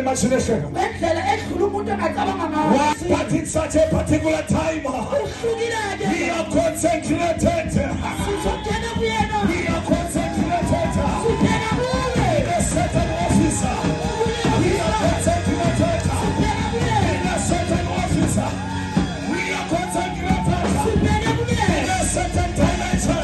imagination. But in such a particular time, we are concentrated. We are concentrated. In a certain office. We are concentrated. In a certain office. We are concentrated. In a certain dimension.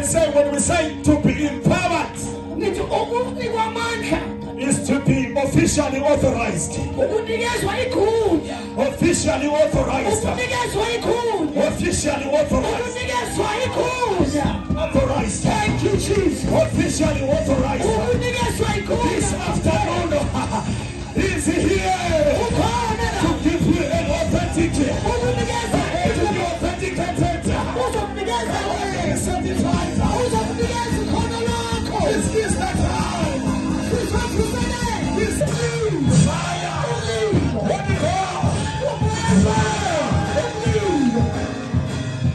Say when we say to be empowered, is to be officially authorized. Officially authorized. Officially authorized. Authorized. Thank you, Jesus. Officially authorized. This afternoon is here to give you an authentic, This is the time. This is fire. What do you call? Fire.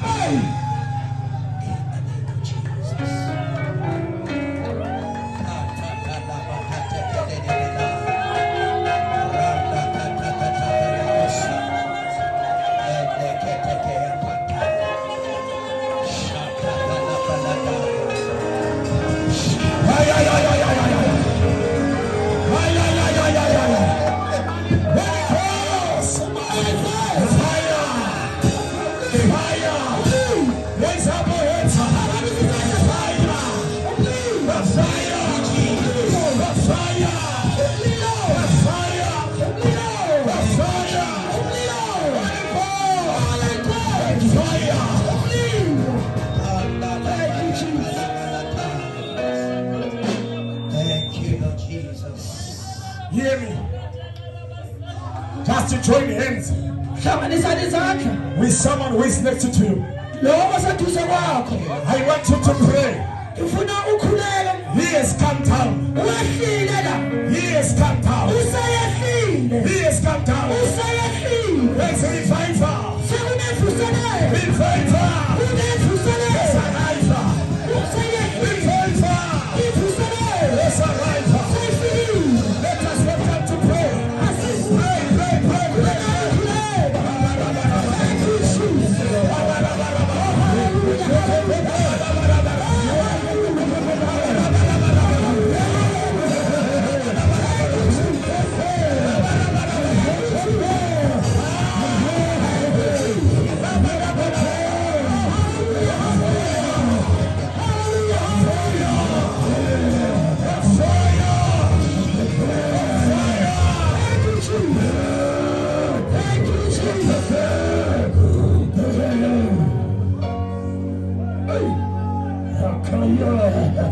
Hey. Hear me. Just to join hands with someone who is next to you. I want you to pray. He has come down. He has come down. He has come down. There's a revival. Revival. There's a revival. There's a revival. Let us lift up to pray. Pray, pray, pray, pray.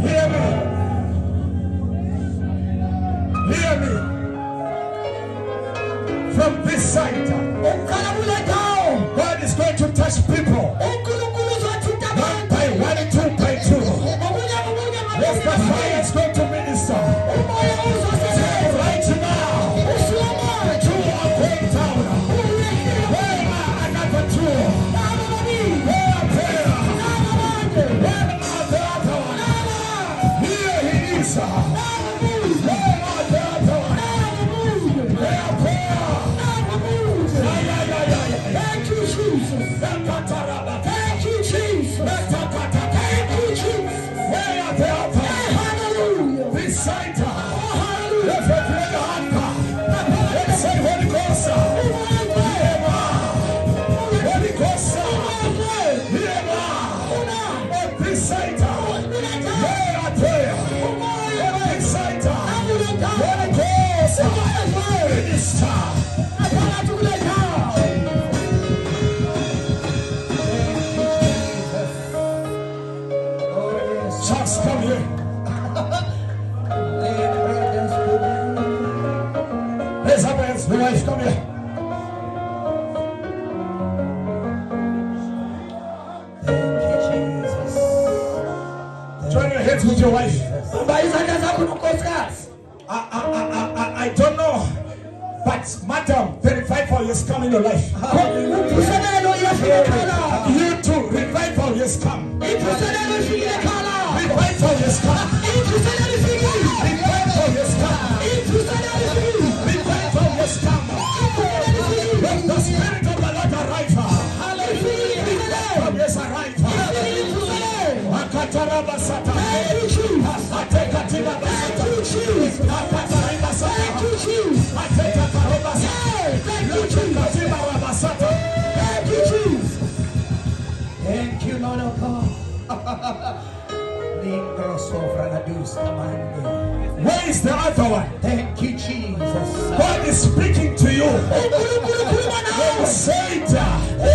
Hear me. Hear me. From this side, God is going to touch people. One by one, two by two. Yes, the fire is going to minister. Right now, two are going down. Where are another two? Where are prayer? Where are the other one? Here he is. Where are the other one? Where are prayer? Thank you, Jesus. Thank you, Jesus. Thank you, Jesus. Where are the other one? Hallelujah. This side. Let's say Holy Ghost. Holy Ghost. On this side. Where are they? On this side. Holy Ghost. Minister. Just come here. Your wife, come here. Thank you, Jesus. Join your hands with your wife. I don't know, but madam, the revival is coming in your life. You too, revival is come. Revival is come. Revival is come. Revival is come. When the Spirit of the Lord arrives, revival is arrived. Thank you, Lord of God. Where is the other one? Thank you, Jesus. God is speaking to you. Say it.